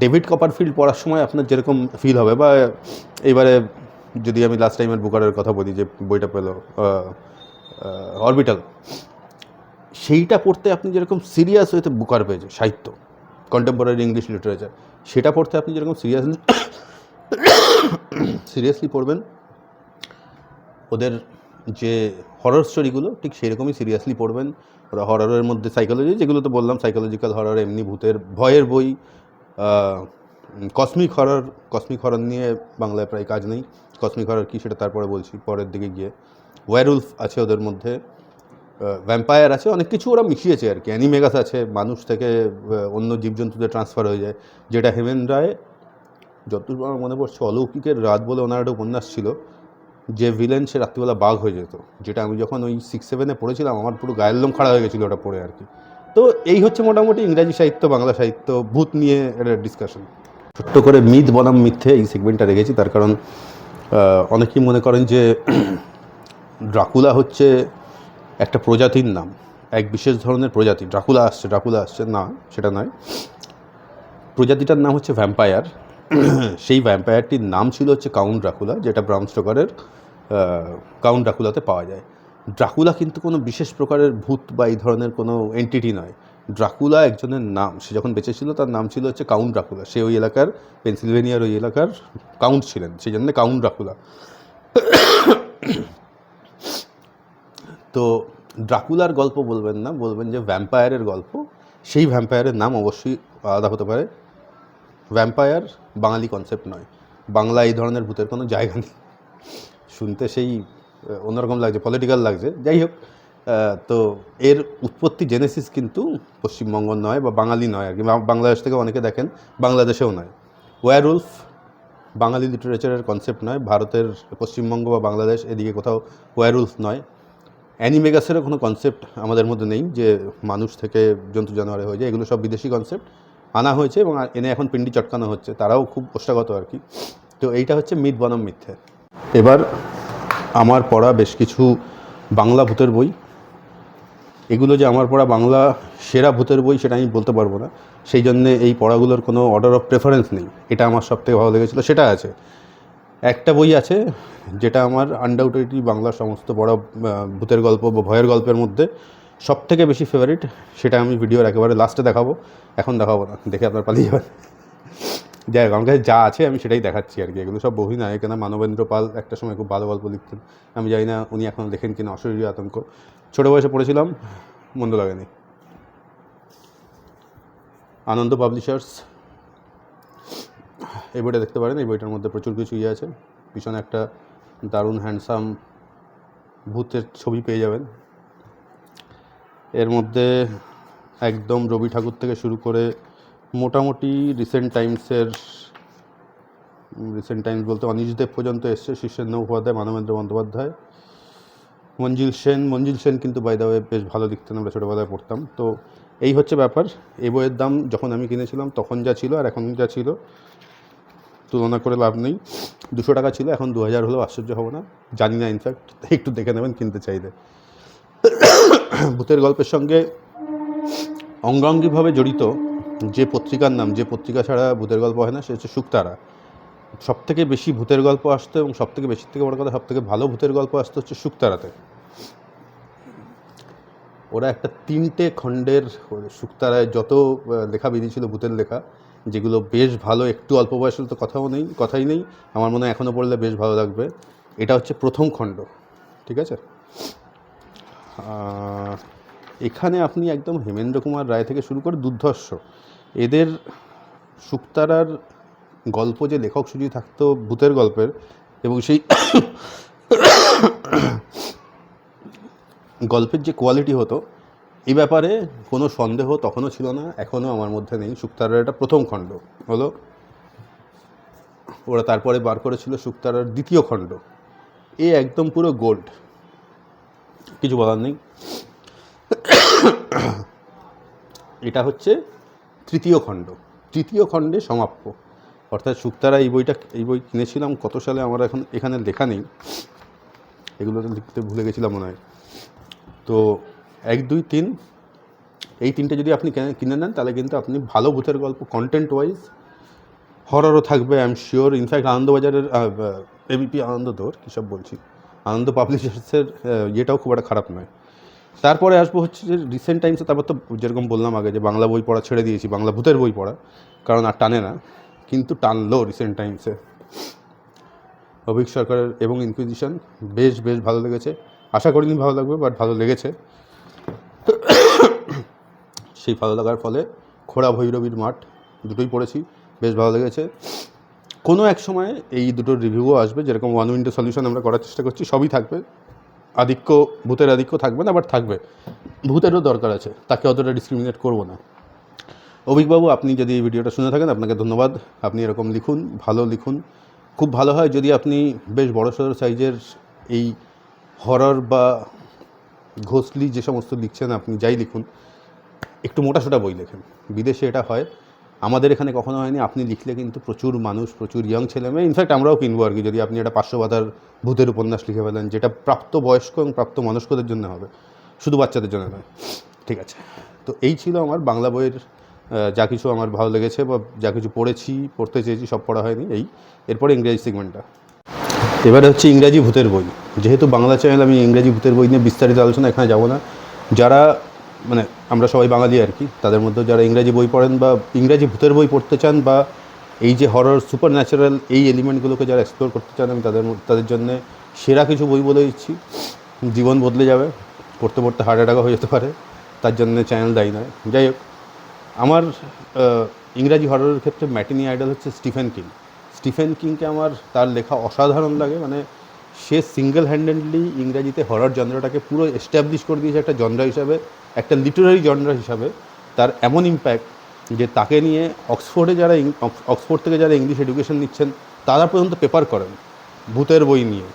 ডেভিড কপারফিল্ড পড়ার সময় আপনার যেরকম ফিল হবে, বা এবারে যদি আমি লাস্ট টাইমের বুকারের কথা বলি যে বইটা পেল অরবিটাল, সেইটা পড়তে আপনি যেরকম সিরিয়াস ওয়েতে বুকার পেয়েছে, সাহিত্য কন্টেম্পোরারি ইংলিশ লিটারেচার, সেটা পড়তে আপনি যেরকম সিরিয়াসলি পড়বেন, ওদের যে হরর স্টোরিগুলো ঠিক সেরকমই সিরিয়াসলি পড়বেন। ওরা হররের মধ্যে সাইকোলজি, যেগুলো তো বললাম সাইকোলজিক্যাল হরর, এমনি ভূতের ভয়ের বই, কসমিক হরর নিয়ে বাংলায় প্রায় কাজ নেই। কসমিক হরর কী সেটা তারপরে বলছি পরের দিকে গিয়ে। ওয়্যারউলফ আছে ওদের মধ্যে, ভ্যাম্পায়ার আছে, অনেক কিছু ওরা মিশিয়েছে আর কি। অ্যানিমেগাস আছে, মানুষ থেকে অন্য জীবজন্তুতে ট্রান্সফার হয়ে যায়, যেটা হেমেন রায়, যতটুকু আমার মনে পড়ছে অলৌকিকের রাত বলে ওনার একটা উপন্যাস ছিল, যে ভিলেন সে রাত্রিবেলা বাঘ হয়ে যেত, যেটা আমি যখন ওই 6-7 পড়েছিলাম আমার পুরো গায়ের লোম খাড়া হয়ে গেছিলো ওটা পড়ে আর কি। তো এই হচ্ছে মোটামুটি ইংরাজি সাহিত্য, বাংলা সাহিত্য, ভূত নিয়ে একটা ডিসকাশন। ছোট্ট করে মিথ বনাম মিথ্যে এই সেগমেন্টটা রেখেছি, তার কারণ অনেকেই মনে করেন যে ড্রাকুলা হচ্ছে একটা প্রজাতির নাম, এক বিশেষ ধরনের প্রজাতি, ড্রাকুলা আসছে, না সেটা নয়। প্রজাতিটার নাম হচ্ছে ভ্যাম্পায়ার। সেই ভ্যাম্পায়ারটির নাম ছিল হচ্ছে কাউন্ট ড্রাকুলা, যেটা ব্রাম স্টোকারের কাউন্ট ড্রাকুলাতে পাওয়া যায়। ড্রাকুলা কিন্তু কোনো বিশেষ প্রকারের ভূত বা এই ধরনের কোনো এন্টিটি নয়। ড্রাকুলা একজনের নাম, সে যখন বেঁচে ছিল তার নাম ছিল হচ্ছে কাউন্ট ড্রাকুলা, সে ওই এলাকার পেনসিলভেনিয়ার ওই এলাকার কাউন্ট ছিলেন, সেই জন্য কাউন্ট ড্রাকুলা। তো ড্রাকুলার গল্প বলবেন না, বলবেন যে ভ্যাম্পায়ারের গল্প। সেই ভ্যাম্পায়ারের নাম অবশ্যই আলাদা হতে পারে। ভ্যাম্পায়ার বাঙালি কনসেপ্ট নয়, বাংলা এই ধরনের ভূতের কোনো জায়গা নেই। শুনতে সেই অন্যরকম লাগছে, পলিটিক্যাল লাগছে, যাই হোক। তো এর উৎপত্তি জেনেসিস কিন্তু পশ্চিমবঙ্গ নয় বা বাঙালি নয় আর কি, বাংলাদেশ থেকে অনেকে দেখেন, বাংলাদেশেও নয়। ওয়্যারউলফ বাঙালি লিটারেচারের কনসেপ্ট নয়, ভারতের পশ্চিমবঙ্গ বা বাংলাদেশ এদিকে কোথাও ওয়্যারউলফ নয়। অ্যানিমেগাসেরও কোনো কনসেপ্ট আমাদের মধ্যে নেই যে মানুষ থেকে জন্তু জানোয়ারে হয়ে যায়, এগুলো সব বিদেশি কনসেপ্ট আনা হয়েছে এবং এনে এখন পিন্ডি চটকানো হচ্ছে, তারাও খুব ওষ্ঠাগত আর কি। তো এইটা হচ্ছে মিথ বনাম মিথ্যে। এবার আমার পড়া বেশ কিছু বাংলা ভূতের বই, এগুলো যে আমার পড়া বাংলা সেরা ভূতের বই সেটা আমি বলতে পারবো না, সেই জন্যে এই পড়াগুলোর কোনো অর্ডার অফ প্রেফারেন্স নেই। এটা আমার সবথেকে ভালো লেগেছিলো সেটা আছে। একটা বই আছে যেটা আমার আনডাউটেডলি বাংলার সমস্ত বড় ভূতের গল্প বা ভয়ের গল্পের মধ্যে সবথেকে বেশি ফেভারিট, সেটা আমি ভিডিওর একেবারে লাস্টে দেখাবো, এখন দেখাবো না, দেখে আপনার পালিয়ে যাবেন। যাই হোক, আমার কাছে যা আছে আমি সেটাই দেখাচ্ছি আর কি। এগুলো সব বই নয়, কেন মানবেন্দ্র পাল একটা সময় খুব ভালো গল্প লিখতেন, আমি জানি না উনি এখন লেখেন কিনা, অশরীরী আতঙ্ক ছোটো বয়সে পড়েছিলাম, মন্দ লাগেনি। আনন্দ পাবলিশার্স, এই বইটা দেখতে পারেন, এই বইটার মধ্যে প্রচুর কিছু ইয়ে আছে। পিছনে একটা দারুণ হ্যান্ডসাম ভূতের ছবি পেয়ে যাবেন। এর মধ্যে একদম রবি ঠাকুর থেকে শুরু করে মোটামুটি রিসেন্ট টাইমস বলতে অনিশদেব পর্যন্ত এসছে, শীর্ষেন্দু মুখোপাধ্যায়, মানবেন্দ্র বন্দ্যোপাধ্যায়, মঞ্জিল সেন কিন্তু বাই দ্য ওয়ে বেশ ভালো লিখতেন, আমরা ছোটোবেলায় পড়তাম। তো এই হচ্ছে ব্যাপার। এই বইয়ের দাম যখন আমি কিনেছিলাম তখন যা ছিল আর এখন যা ছিল তুলনা করে লাভ নেই। 200 টাকা ছিল, এখন 2000 হলেও আশ্চর্য হব না, জানি না ইনফ্যাক্ট, একটু দেখে নেবেন কিনতে চাইলে। ভূতের গল্পের সঙ্গে অঙ্গাঙ্গিভাবে জড়িত যে পত্রিকার নাম, যে পত্রিকা ছাড়া ভূতের গল্প হয় না, সে হচ্ছে শুকতারা। সবথেকে বেশি ভূতের গল্প আসতো এবং সবথেকে বেশির থেকে বড় কথা সবথেকে ভালো ভূতের গল্প আসতো হচ্ছে শুকতারাতে। ওরা একটা 3টে খণ্ডের শুকতারায় যত লেখা বেরিয়েছিল ভূতের লেখা, যেগুলো বেশ ভালো, একটু অল্প বয়স হলে তো কথাই নেই, আমার মনে হয় এখনও পড়লে বেশ ভালো লাগবে। এটা হচ্ছে প্রথম খণ্ড, ঠিক আছে? এখানে আপনি একদম হেমেন্দ্র কুমার রায় থেকে শুরু করে দুর্ধর্ষ, এদের শুকতারার গল্প যে লেখক সুজি থাকতো ভূতের গল্পের, এবং সেই গল্পের যে কোয়ালিটি হতো, এই ব্যাপারে কোনো সন্দেহ তখনও ছিল না, এখনও আমার মধ্যে নেই। শুকতারার এটা প্রথম খণ্ড হলো, ওরা তারপরে বার করেছিল শুকতারার দ্বিতীয় খণ্ড, এ একদম পুরো গোল্ড, কিছু বলার নেই। এটা হচ্ছে তৃতীয় খণ্ড, তৃতীয় খণ্ডে সমাপ্য, অর্থাৎ শুকতারা এই বই কিনেছিলাম কত সালে আমার এখন এখানে লেখা নেই, এগুলো তো লিখতে ভুলে গেছিলাম মনে হয়। তো 1, 2, 3 এই 3টে যদি আপনি কিনে নেন তাহলে কিন্তু আপনি ভালো ভূতের গল্প, কন্টেন্ট ওয়াইজ হররও থাকবে আই এম শিওর। ইনফ্যাক্ট আনন্দবাজারের এবিপি আনন্দদোর কী সব বলছি, আনন্দ পাবলিশার্সের ইয়েটাও খুব একটা খারাপ নয়। তারপরে আসবো হচ্ছে যে রিসেন্ট টাইমসে, তারপর তো যেরকম বললাম আগে যে বাংলা বই পড়া ছেড়ে দিয়েছি, বাংলা ভূতের বই পড়া, কারণ আর টানে না, কিন্তু টানলো রিসেন্ট টাইমসে অভিক সরকারের এবং ইনকুইজিশন, বেশ ভালো লেগেছে। আশা করিনি ভালো লাগবে, বাট ভালো লেগেছে। সেই ভালো লাগার ফলে খোড়া ভৈরবীর মাঠ দুটোই পড়েছি, বেশ ভালো লেগেছে। কোনো এক সময় এই দুটোর রিভিউও আসবে, যেরকম ওয়ান উইন্ডো সলিউশন আমরা করার চেষ্টা করছি, সবই থাকবে। ভূতের আধিক্য থাকবে না, বাট থাকবে, ভূতেরও দরকার আছে, তাকে অতটা ডিসক্রিমিনেট করবো না। অভিকবাবু, আপনি যদি এই ভিডিওটা শুনে থাকেন আপনাকে ধন্যবাদ। আপনি এরকম লিখুন, ভালো লিখুন, খুব ভালো হয় যদি আপনি বেশ বড়সড় সাইজের এই হরর বা ঘোস্টলি যে সমস্ত লিখছেন, আপনি যাই লিখুন, একটু মোটাসোটা বই লেখেন। বিদেশে এটা হয়, আমাদের এখানে কখনো হয়নি। আপনি লিখলে কিন্তু প্রচুর মানুষ, প্রচুর ইয়ং ছেলেমেয়ে, ইনফ্যাক্ট আমরাও কিনবো আর কি, যদি আপনি একটা 500 পাতার ভূতের উপন্যাস লিখে ফেলেন, যেটা প্রাপ্ত বয়স্ক এবং প্রাপ্ত মনস্কদের জন্য হবে, শুধু বাচ্চাদের জন্য নয়। ঠিক আছে, তো এই ছিল আমার বাংলা বইয়ের যা কিছু আমার ভালো লেগেছে বা যা কিছু পড়তে চেয়েছি, সব পড়া হয়নি। এরপরে ইংরেজি সেগমেন্টটা, এবারে হচ্ছে ইংরাজি ভূতের বই। যেহেতু বাংলা চ্যানেল, আমি ইংরাজি ভূতের বই নিয়ে বিস্তারিত আলোচনা এখানে যাব না। যারা মানে আমরা সবাই বাঙালি আর কি, তাদের মধ্যে যারা ইংরাজি বই পড়েন বা ইংরাজি ভূতের বই পড়তে চান, বা এই যে হরর সুপার ন্যাচারাল এই এলিমেন্টগুলোকে যারা এক্সপ্লোর করতে চান, আমি তাদের জন্য সেরা কিছু বই বলে দিচ্ছি। জীবন বদলে যাবে, পড়তে হার্ট অ্যাটাকও হয়ে যেতে পারে, তার জন্য চ্যানেল দায়ী নয়। যাই হোক, আমার ইংরাজি হররের ক্ষেত্রে ম্যাটিনি আইডল হচ্ছে স্টিফেন কিংকে আমার তার লেখা অসাধারণ লাগে। মানে সে সিঙ্গেল হ্যান্ডেডলি ইংরাজিতে হরর জনরাটাকে পুরো এস্টাবলিশ করে দিয়েছে একটা জনরা হিসাবে, একটা লিটারারি জনরা হিসাবে। তার এমন ইম্প্যাক্ট যে তাকে নিয়ে অক্সফোর্ড থেকে যারা ইংলিশ এডুকেশন নিচ্ছেন তারা পর্যন্ত পেপার করেন ভূতের বই নিয়ে,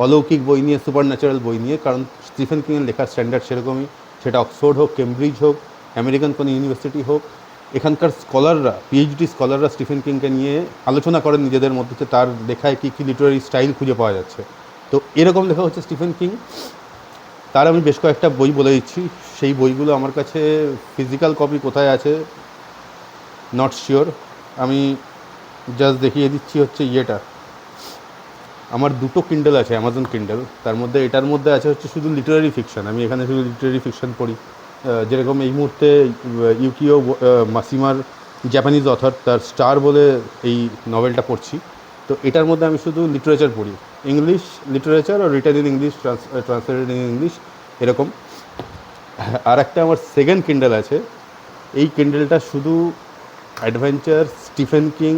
অলৌকিক বই নিয়ে, সুপার ন্যাচারাল বই নিয়ে। কারণ স্টিফেন কিংয়ের লেখার স্ট্যান্ডার্ড সেরকমই, সেটা অক্সফোর্ড হোক, কেমব্রিজ হোক, আমেরিকান কোনো ইউনিভার্সিটি হোক, এখানকার স্কলাররা, পিএইচডি স্কলাররা স্টিফেন কিংকে নিয়ে আলোচনা করেন নিজেদের মধ্যে, তার লেখায় কী লিটারারি স্টাইল খুঁজে পাওয়া যাচ্ছে। তো এরকম লেখা হচ্ছে স্টিফেন কিং। তার আমি বেশ কয়েকটা বই বলে দিচ্ছি, সেই বইগুলো আমার কাছে ফিজিক্যাল কপি কোথায় আছে নট শিওর, আমি জাস্ট দেখিয়ে দিচ্ছি। হচ্ছে ইয়েটা, আমার 2টো কিন্ডেল আছে, অ্যামাজন কিন্ডেল, তার মধ্যে এটার মধ্যে আছে হচ্ছে শুধু লিটারারি ফিকশন। আমি এখানে শুধু লিটারারি ফিকশন পড়ি, যেরকম এই মুহূর্তে ইউকিও মাসিমার, জাপানিজ অথর, তার স্টার বলে এই নভেলটা পড়ছি। তো এটার মধ্যে আমি শুধু লিটারেচার পড়ি, ইংলিশ লিটারেচার ও written in English, translated in English, এরকম। আর একটা আমার সেকেন্ড কিন্ডেল আছে, এই কিন্ডেলটা শুধু অ্যাডভেঞ্চার, স্টিফেন কিং,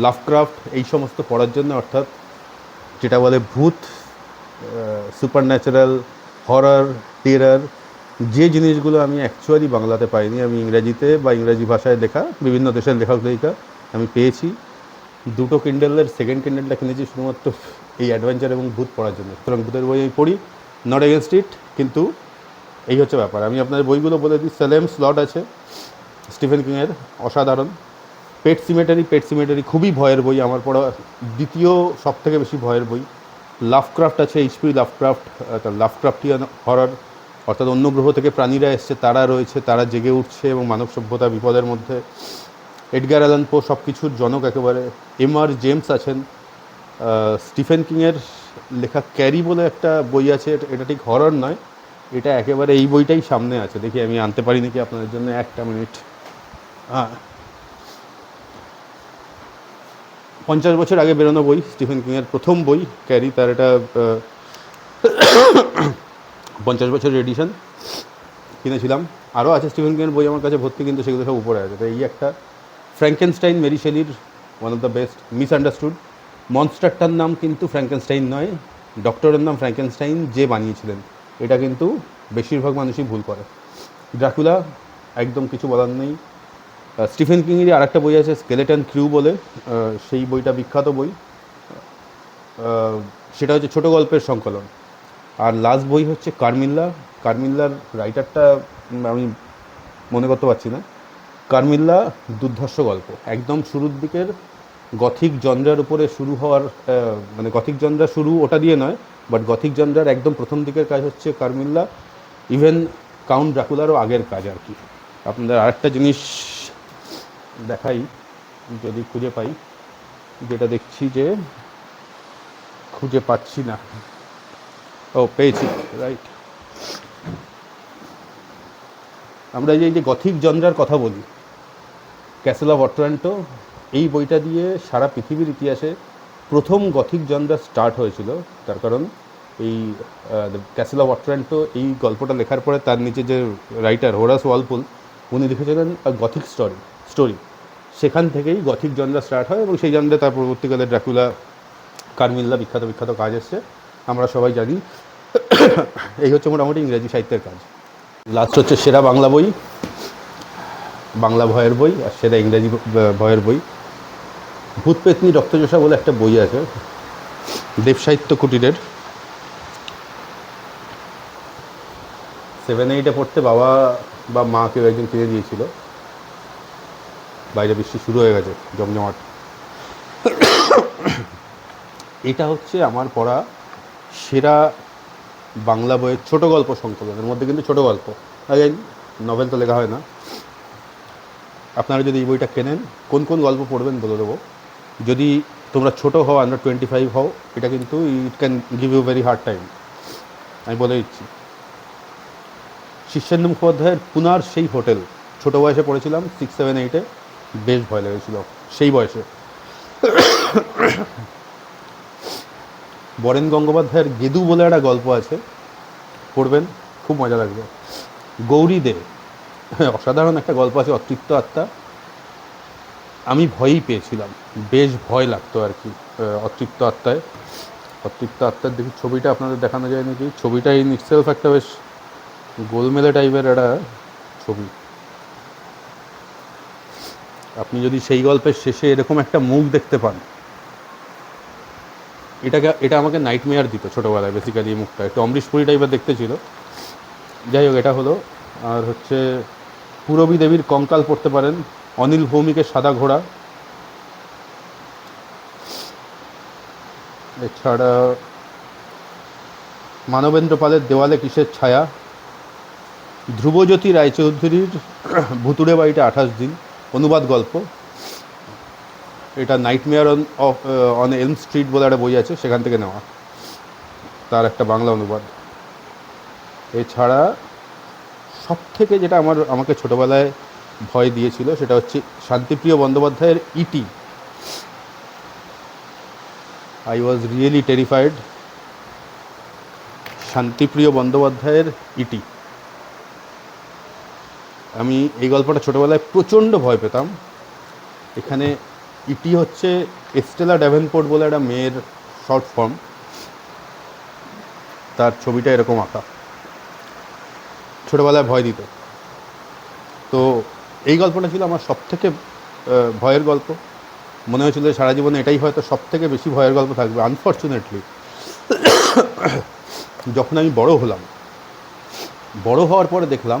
লাভক্রাফট এই সমস্ত পড়ার জন্য, অর্থাৎ যেটা বলে ভূত, সুপার ন্যাচারাল, হরর, টেরার, যে জিনিসগুলো আমি অ্যাকচুয়ালি বাংলাতে পাইনি, আমি ইংরাজিতে বা ইংরাজি ভাষায় লেখা বিভিন্ন দেশের লেখক লেখিকা আমি পেয়েছি। 2টো কিন্ডেলের সেকেন্ড কিন্ডেলটা কিনেছি শুধুমাত্র এই অ্যাডভেঞ্চার এবং ভূত পড়ার জন্য। সুতরাং ভূতের বই আমি পড়ি, নট এগেনস্ট ইট, কিন্তু এই হচ্ছে ব্যাপার। আমি আপনার বইগুলো বলে দিই। সেলেম স্লট আছে স্টিফেন কিংয়ের, অসাধারণ। পেট সিমেটারি খুবই ভয়ের বই, আমার পড়া দ্বিতীয় সব থেকে বেশি ভয়ের বই। লাভক্রাফট আছে, এইচপি লাভক্রাফট, লাভক্রাফটিয়ান হরর, অর্থাৎ অন্য গ্রহ থেকে প্রাণীরা এসছে, তারা রয়েছে, তারা জেগে উঠছে এবং মানব সভ্যতা বিপদের মধ্যে। এডগার অ্যালান পো সব কিছুর জনক একেবারে। এমআর জেমস আছেন। স্টিফেন কিংয়ের লেখা ক্যারি বলে একটা বই আছে, এটা ঠিক হরর নয়, এটা একেবারে এই বইটাই সামনে আছে। দেখি আমি আনতে পারি নাকি আপনাদের জন্য, একটা মিনিট। হ্যাঁ, 50 বছর আগে বেরোনো বই, স্টিফেন কিংয়ের প্রথম বই ক্যারি, তার এটা 50 বছরের এডিশন কিনেছিলাম। আরও আছে স্টিফেন কিংয়ের বই আমার কাছে ভর্তি, কিন্তু সেগুলো সব উপরে আছে। তো এই একটা ফ্র্যাঙ্কেনস্টাইন, মেরি শেলির one of the best. Misunderstood, মনস্টারটার নাম কিন্তু ফ্র্যাঙ্কেনস্টাইন নয়, ডক্টরের নাম ফ্র্যাঙ্কেনস্টাইন, যে বানিয়েছিলেন। এটা কিন্তু বেশিরভাগ মানুষই ভুল করে। ড্রাকুলা, একদম কিছু বলার নেই। স্টিফেন কিংয়েরই আরেকটা বই আছে স্কেলেটন ক্রিউ বলে, সেই বইটা বিখ্যাত বই, সেটা হচ্ছে ছোটো গল্পের সংকলন। আর লাস্ট বই হচ্ছে কারমিল্লা। কারমিল্লার রাইটারটা আমি মনে করতে পারছি না। কারমিল্লা দুর্ধর্ষ গল্প, একদম শুরুর দিকের গথিক জনরার উপরে শুরু হওয়ার, মানে গথিক জনরা শুরু ওটা দিয়ে নয়, বাট গথিক জনরার একদম প্রথম দিকের কাজ হচ্ছে কারমিল্লা, ইভেন কাউন্ট ড্রাকুলারও আগের কাজ আর কি। আপনাদের আরেকটা জিনিস দেখাই যদি খুঁজে পাই, যেটা দেখছি যে খুঁজে পাচ্ছি না। ও, পেয়েছি, রাইট। আমরা এই যে গথিক জনরার কথা বলি, ক্যাসেল অফ অট্রান্টো, এই বইটা দিয়ে সারা পৃথিবীর ইতিহাসে প্রথম গথিক জনরা স্টার্ট হয়েছিল। তার কারণ এই ক্যাসেল অফ অট্রান্টো, এই গল্পটা লেখার পরে তার নিচে যে রাইটার হোরাস ওয়ালপোল, উনি লিখেছিলেন গথিক স্টোরি, সেখান থেকেই গথিক জনরা স্টার্ট হয় এবং সেই জনরা তার পরবর্তীকালে ড্রাকুলা, কারমিল্লা বিখ্যাত বিখ্যাত কাজ এসছে, আমরা সবাই জানি। এই হচ্ছে মোটামুটি ইংরেজি সাহিত্যের কাজ। লাস্ট হচ্ছে সেরা বাংলা বই, বাংলা ভয়ের বই, আর সেরা ইংরেজি ভয়ের বই। ভূত পেতনি রক্তচোষা বলে একটা বই আছে দেব সাহিত্য কুটিরের। 7-8 পড়তে বাবা বা মা কেউ একজন কিনে দিয়েছিল। বাইরে বৃষ্টি শুরু হয়ে গেছে জমজমাট। এটা হচ্ছে আমার পড়া সেরা বাংলা বইয়ের ছোট গল্প সংকলনের মধ্যে, কিন্তু ছোট গল্প, আগে নভেল তো লেখা হয় না। আপনারা যদি এই বইটা কেনেন, কোন কোন গল্প পড়বেন বলে দেবো। যদি তোমরা ছোটো হও, আন্ডার 25 হও, এটা কিন্তু it can give you very hard time, আমি বলে দিচ্ছি। শীর্ষেন্দু মুখোপাধ্যায়ের পুনার সেই হোটেল, ছোটো বয়সে পড়েছিলাম 6, 7, 8-এ, বেশ ভয় লেগেছিল সেই বয়সে। বরেন গঙ্গোপাধ্যায়ের গেদু বলে একটা গল্প আছে, পড়বেন, খুব মজা লাগবে। গৌরী দে, অসাধারণ একটা গল্প আছে, অতৃপ্ত আত্মা। আমি ভয়ই পেয়েছিলাম, বেশ ভয় লাগতো আর কি অতৃপ্ত আত্মায়। অতৃপ্ত আত্মার দেখি ছবিটা আপনাদের দেখানো যায় নাকি। ছবিটা ইন ইটসেলফ একটা বেশ গোলমেলে টাইপের একটা ছবি। আপনি যদি সেই গল্পের শেষে এরকম একটা মুখ দেখতে পান, এটা আমাকে নাইটমেয়ার দিত ছোটোবেলায় বেসিক্যালি। এই মুখটা একটু অমরিশ পুরী টাইপের দেখতে ছিল। যাই হোক, এটা হলো। আর হচ্ছে পূরবী দেবীর কঙ্কাল পড়তে পারেন, অনিল ভৌমিকের সাদা ঘোড়া, এছাড়া মানবেন্দ্র পালের দেওয়ালে কিসের ছায়া, ধ্রুবজ্যোতি রায়চৌধুরীর ভুতুড়ে বাড়িটা 28 দিন, অনুবাদ গল্প। এটা নাইটমেয়ার অন এলম স্ট্রিট বলে একটা বই আছে, সেখান থেকে নেওয়া, তার একটা বাংলা অনুবাদ। এছাড়া সব থেকে যেটা আমাকে ছোটোবেলায় ভয় দিয়েছিল, সেটা হচ্ছে শান্তিপ্রিয় বন্দ্যোপাধ্যায়ের ET. I was really terrified. Shantipriya বন্দ্যোপাধ্যায়ের ইটি, আমি এই গল্পটা ছোটোবেলায় প্রচণ্ড ভয় পেতাম। এখানে ইটি হচ্ছে এস্টেলা ড্যাভেনপোর্ট বলে একটা মেয়ের শর্ট ফর্ম, তার ছবিটা এরকম আঁকা, ছোটোবেলায় ভয় দিত। তো এই গল্পটা ছিল আমার সবথেকে ভয়ের গল্প। মনে হয়েছিল সারা জীবনে এটাই হয়তো সবথেকে বেশি ভয়ের গল্প থাকবে। আনফর্চুনেটলি যখন আমি বড় হলাম, বড় হওয়ার পরে দেখলাম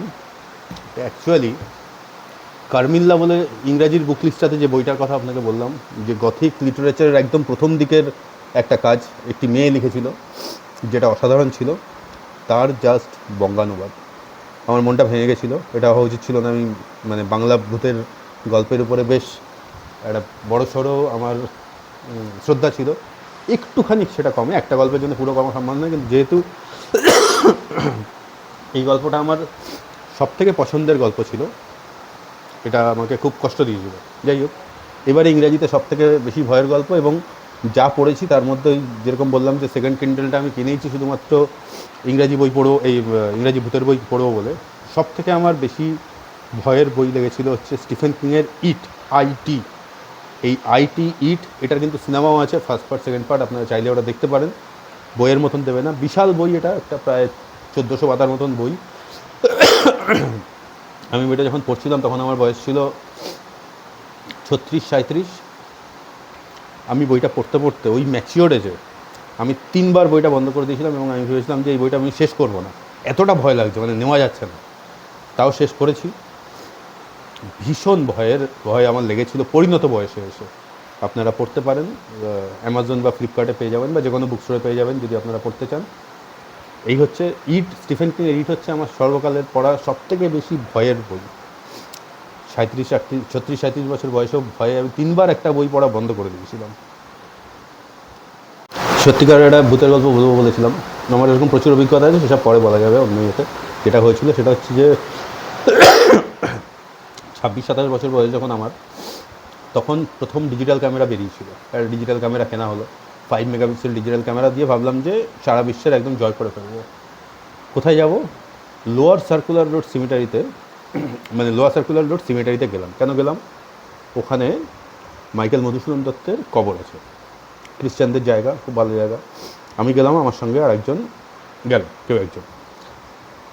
অ্যাকচুয়ালি কার্মিল্লা বলে ইংরাজির বুক লিস্টটাতে যে বইটার কথা আপনাকে বললাম, যে গথিক লিটারেচারের একদম প্রথম দিকের একটা কাজ একটি মেয়ে লিখেছিল, যেটা অসাধারণ ছিল, তার জাস্ট বঙ্গানুবাদ। আমার মনটা ভেঙে গেছিলো, এটা হওয়া উচিত ছিল না। আমি মানে বাংলা ভূতের গল্পের উপরে বেশ একটা বড় সড়ো আমার শ্রদ্ধা ছিল, একটুখানি সেটা কমে। একটা গল্পের জন্য পুরো কমা সম্ভব নয়, কিন্তু যেহেতু এই গল্পটা আমার সবথেকে পছন্দের গল্প ছিল, এটা আমাকে খুব কষ্ট দিয়েছিল। যাই হোক, এবারে ইংরাজিতে সবথেকে বেশি ভয়ের গল্প, এবং যা পড়েছি তার মধ্যে যেরকম বললাম যে সেকেন্ড কিন্ডেলটা আমি কিনেইছি শুধুমাত্র ইংরাজি বই পড়বো, এই ইংরাজি ভূতের বই পড়বো বলে। সবথেকে আমার বেশি ভয়ের বই লেগেছিল হচ্ছে স্টিফেন কিংয়ের ইট, আইটি। এই আইটি ইট, এটার কিন্তু সিনেমাও আছে, ফার্স্ট পার্ট সেকেন্ড পার্ট, আপনারা চাইলে ওটা দেখতে পারেন। বইয়ের মতন দেবে না, বিশাল বই, এটা একটা প্রায় 1400 পাতার মতন বই। আমি বইটা যখন পড়ছিলাম তখন আমার বয়স ছিল 36-37। আমি বইটা পড়তে পড়তে ওই ম্যাচিওর এজে আমি 3বার বইটা বন্ধ করে দিয়েছিলাম, এবং আমি ভেবেছিলাম যে এই বইটা আমি শেষ করবো না, এতটা ভয় লাগছে, মানে নেওয়া যাচ্ছে না। তাও শেষ করেছি। ভীষণ ভয় আমার লেগেছিল পরিণত বয়সে এসে। আপনারা পড়তে পারেন, অ্যামাজন বা ফ্লিপকার্টে পেয়ে যাবেন, বা যে কোনো বুক স্টোরে পেয়ে যাবেন যদি আপনারা পড়তে চান। এই হচ্ছে ইট, স্টিফেন কিং ইট হচ্ছে আমার সর্বকালের পড়া সবথেকে বেশি ভয়ের বই। 36-37 বছর বয়সেও ভয়ে আমি 3বার একটা বই পড়া বন্ধ করে দিয়েছিলাম। সত্যিকার একটা ভূতের গল্প বলবো বলেছিলাম, আমার এরকম প্রচুর অভিজ্ঞতা আছে, সেসব পরে বলা যাবে অন্য ইয়েতে। যেটা হয়েছিল সেটা হচ্ছে যে 26-27 বছর বয়স যখন আমার, তখন প্রথম ডিজিটাল ক্যামেরা বেরিয়েছিল। ডিজিটাল ক্যামেরা কেনা হলো, 5 মেগাপিক্সেল ডিজিটাল ক্যামেরা দিয়ে ভাবলাম যে সারা বিশ্বের একদম জয় করে ফেলবো। কোথায় যাব? লোয়ার সার্কুলার রোড সিমিটারিতে, মানে লোয়ার সার্কুলার রোড সিমিটারিতে গেলাম। কেন গেলাম? ওখানে মাইকেল মধুসূদন দত্তের কবর আছে, খ্রিস্টানদের জায়গা, খুব ভালো জায়গা। আমি গেলাম, আমার সঙ্গে আর একজন গেল, কেউ একজন।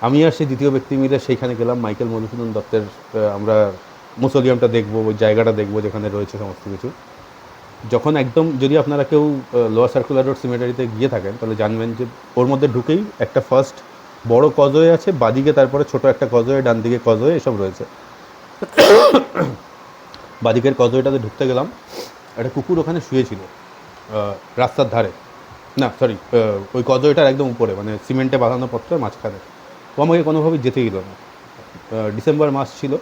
আমি আর সেই দ্বিতীয় ব্যক্তি মিলে সেইখানে গেলাম মাইকেল মধুসূদন দত্তের, আমরা মুসোলিয়ামটা দেখবো, ওই জায়গাটা দেখবো যেখানে রয়েছে সমস্ত কিছু। যখন একদম, যদি আপনারা কেউ লোয়ার সার্কুলার রোড সিমেটারিতে গিয়ে থাকেন তাহলে জানবেন যে ওর মধ্যে ঢুকেই একটা ফার্স্ট বড় কজওয়ে আছে, বাদিকে তারপরে ছোট একটা কজওয়ে, ডান দিকে কজওয়ে, এসব রয়েছে। বাদিকের কজওয়েটাতে ঢুকতে গেলাম, একটা কুকুর ওখানে শুয়েছিল রাস্তার ধারে, না সরি, ওই কজওয়েটার একদম উপরে, মানে সিমেন্টে বাঁধানো পথটার মাঝখানে। ও আমাকে কোনোভাবেই যেতে দিল না। ডিসেম্বর মাস ছিল,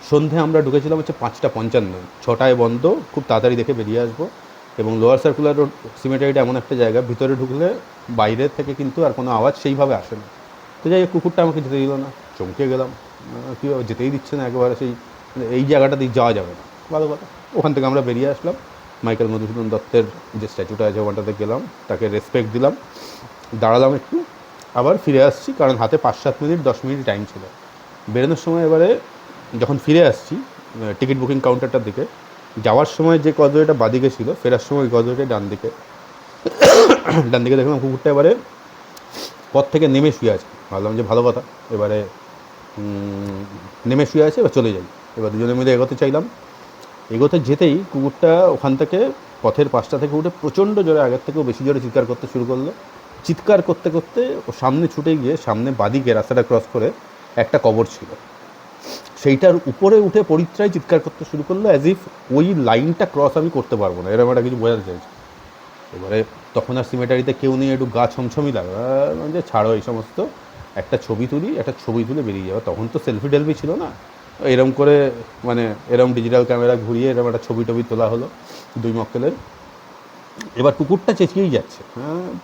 সন্ধে আমরা ঢুকেছিলাম হচ্ছে 5:55, 6টায় বন্ধ, খুব তাড়াতাড়ি দেখে বেরিয়ে আসবো। এবং লোয়ার সার্কুলার রোড সিমেটারিটা এমন একটা জায়গা, ভিতরে ঢুকলে বাইরে থেকে কিন্তু আর কোনো আওয়াজ সেইভাবে আসে না। তো যাই হোক, কুকুরটা আমাকে যেতে দিল না, চমকে গেলাম, কীভাবে যেতেই দিচ্ছে না একেবারে, এই জায়গাটা দিয়ে যাওয়া যাবে না। ভালো কথা, ওখান থেকে আমরা বেরিয়ে আসলাম, মাইকেল মধুসূদন দত্তের যে স্ট্যাচুটা আছে ওখানটাতে গেলাম, তাকে রেসপেক্ট দিলাম, দাঁড়ালাম একটু, আবার ফিরে আসছি, কারণ হাতে 5-7 মিনিট 10 মিনিট টাইম ছিল। বেরোনোর সময় এবারে যখন ফিরে আসছি টিকিট বুকিং কাউন্টারটার দিকে, যাওয়ার সময় যে কজওয়েটা বাদিকে ছিল, ফেরার সময় ওই কজওয়েটা ডান দিকে। ডান দিকে দেখলাম কুকুরটা এবারে পথ থেকে নেমে শুয়ে আছে। ভাবলাম যে ভালো কথা, এবারে নেমে শুয়ে আছে, এবার চলে যাই। এবার দুজনে মিলে এগোতে চাইলাম, এগোতে যেতেই কুকুরটা ওখান থেকে পথের পাশটা থেকে উঠে প্রচণ্ড জোরে, আগের থেকেও বেশি জোরে চিৎকার করতে শুরু করলো। চিৎকার করতে করতে ও সামনে ছুটে গিয়ে, সামনে বাদিকে রাস্তাটা ক্রস করে একটা কবর ছিল, সেইটার উপরে উঠে পরিত্রায় চিৎকার করতে শুরু করলো, অ্যাজ ইফ ওই লাইনটা ক্রস আমি করতে পারবো না, এরকম একটা কিছু বোঝাতে চাইছি। এবারে তখন আর সিমেটারিতে কেউ নেই, একটু গা ছমছমই লাগে, যে ছাড়ো এই সমস্ত, একটা ছবি তুলে বেরিয়ে যাবে। তখন তো সেলফি টেলফি ছিল না, এরম করে, মানে এরম ডিজিটাল ক্যামেরা ঘুরিয়ে এরম একটা ছবি তোলা হলো 2 মক্কেলের। এবার কুকুরটা চেঁচিয়েই যাচ্ছে,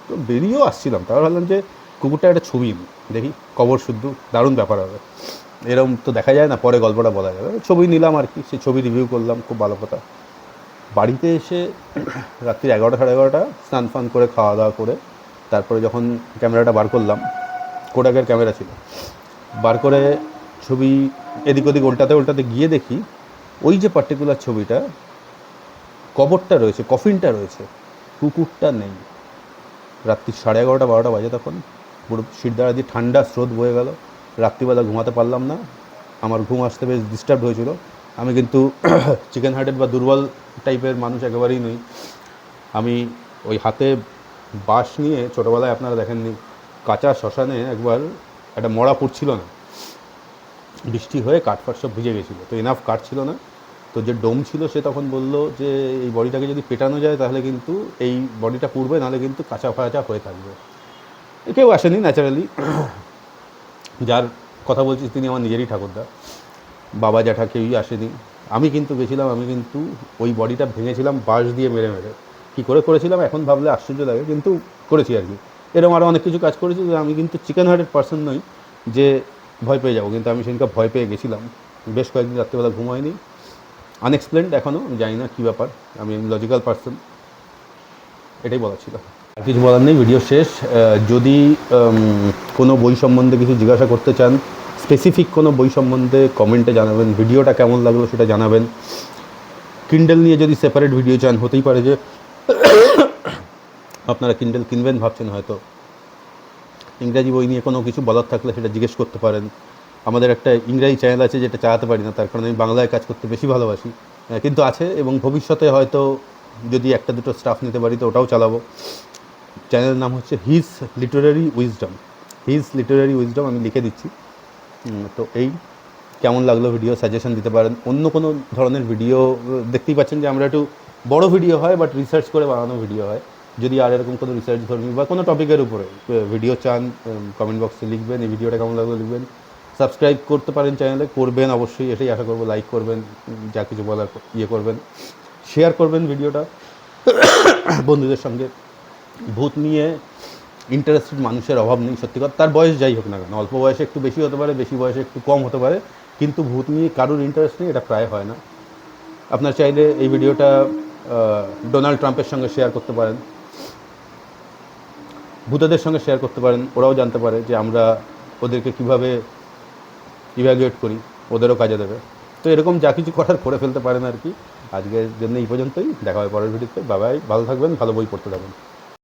তো বেরিয়েও আসছিলাম, তারপর ভাবলাম যে কুকুরটা একটা ছবি দেখি, কবর শুদ্ধ, দারুণ ব্যাপার হবে, এরম তো দেখা যায় না, পরে গল্পটা বলা যাবে। ছবি নিলাম আর কি, সেই ছবি রিভিউ করলাম, খুব ভালো কথা। বাড়িতে এসে রাত্রি 11টা 11:30, স্নান ফান করে খাওয়া দাওয়া করে তারপরে যখন ক্যামেরাটা বার করলাম, কোডাকের ক্যামেরা ছিল, বার করে ছবি এদিক ওদিক উল্টাতে গিয়ে দেখি ওই যে পার্টিকুলার ছবিটা, কবরটা রয়েছে, কফিনটা রয়েছে, কুকুরটা নেই। রাত্রি 11:30 12টা বাজে তখন, পুরো শিরদাঁড়া দিয়ে ঠান্ডা স্রোত বয়ে গেল। রাত্রিবেলা ঘুমাতে পারলাম না, আমার ঘুম আসতে বেশ ডিস্টার্ব হয়েছিল। আমি কিন্তু চিকেন হার্টেড বা দুর্বল টাইপের মানুষ একেবারেই নই। আমি ওই হাতে বাঁশ নিয়ে, ছোটোবেলায় আপনারা দেখেননি, কাঁচা শ্মশানে একবার একটা মরা পুড়ছিল না, বৃষ্টি হয়ে কাঠফাট সব ভিজে গেছিলো, তো এনাফ কাঠ ছিল না। তো যে ডোম ছিল সে তখন বললো যে এই বডিটাকে যদি পেটানো যায় তাহলে কিন্তু এই বডিটা পুড়বে, নাহলে কিন্তু কাঁচা ফাঁচা হয়ে থাকবে। কেউ আসেনি ন্যাচারালি, যার কথা বলছি তিনি আমার নিজেরই ঠাকুরদা, বাবা জ্যাঠা কেউই আসেনি। আমি কিন্তু গেছিলাম, আমি কিন্তু ওই বডিটা ভেঙেছিলাম বাঁশ দিয়ে মেরে মেরে। কী করে করেছিলাম এখন ভাবলে আশ্চর্য লাগে, কিন্তু করেছি আর কি। এরকম আরও অনেক কিছু কাজ করেছি। যে আমি কিন্তু চিকেন হার্টেড পার্সন নই যে ভয় পেয়ে যাবো, কিন্তু আমি সেদিনকে ভয় পেয়ে গেছিলাম। বেশ কয়েকদিন রাত্রিবেলা ঘুম হয়নি, আনএক্সপ্লেন্ড এখনও, আমি জানি না কী ব্যাপার। আমি লজিক্যাল পার্সন, এটাই বলা ছিল। আর কিছু বলার নেই, ভিডিও শেষ। যদি কোনো বই সম্বন্ধে কিছু জিজ্ঞাসা করতে চান, স্পেসিফিক কোনো বই সম্বন্ধে কমেন্টে জানাবেন। ভিডিওটা কেমন লাগলো সেটা জানাবেন। কিন্ডেল নিয়ে যদি সেপারেট ভিডিও চান, হতেই পারে যে আপনারা কিন্ডেল কিনবেন ভাবছেন, হয়তো ইংরাজি বই নিয়ে কোনো কিছু বলার থাকলে সেটা জিজ্ঞেস করতে পারেন। আমাদের একটা ইংরাজি চ্যানেল আছে যেটা চালাতে পারি না, তার কারণে আমি বাংলায় কাজ করতে বেশি ভালোবাসি, কিন্তু আছে, এবং ভবিষ্যতে হয়তো যদি একটা দুটো স্টাফ নিতে পারি তো ওটাও চালাবো। চ্যানেলের নাম হচ্ছে his Literary wisdom. His Literary wisdom, আমি লিখে দিচ্ছি। তো এই কেমন লাগলো ভিডিও, সাজেশন দিতে পারেন। অন্য কোনো ধরনের ভিডিও দেখতেই পাচ্ছেন যে আমরা একটু বড় ভিডিও হয়, বাট রিসার্চ করে বানানো ভিডিও হয়। যদি আর এরকম কোনো রিসার্চ ধর্মী বা কোনো টপিকের উপরে ভিডিও চান, কমেন্ট বক্সে লিখবেন। এই ভিডিওটা কেমন লাগলো লিখবেন। সাবস্ক্রাইব করতে পারেন চ্যানেলে, করবেন অবশ্যই, এটাই আশা করবো। লাইক করবেন, যা কিছু বলার করবেন, শেয়ার করবেন ভিডিওটা বন্ধুদের সঙ্গে। ভূত নিয়ে ইন্টারেস্টেড মানুষের অভাব নেই, সত্যি কথা। তার বয়স যাই হোক না কেন, অল্প বয়সে একটু বেশি হতে পারে, বেশি বয়সে একটু কম হতে পারে, কিন্তু ভূত নিয়ে কারোর ইন্টারেস্ট নেই, এটা প্রায় হয় না। আপনার চাইলে এই ভিডিওটা ডোনাল্ড ট্রাম্পের সঙ্গে শেয়ার করতে পারেন, ভূতেদের সঙ্গে শেয়ার করতে পারেন, ওরাও জানতে পারে যে আমরা ওদেরকে কীভাবে ইভ্যালুয়েট করি, ওদেরও কাজে দেবে। তো এরকম যা কিছু করার করে ফেলতে পারেন আর কি। আজকের জন্য এই পর্যন্তই, দেখা হয় পরের ভিডিওতে। বাবাই, ভালো থাকবেন, ভালো বই পড়তে থাকবেন।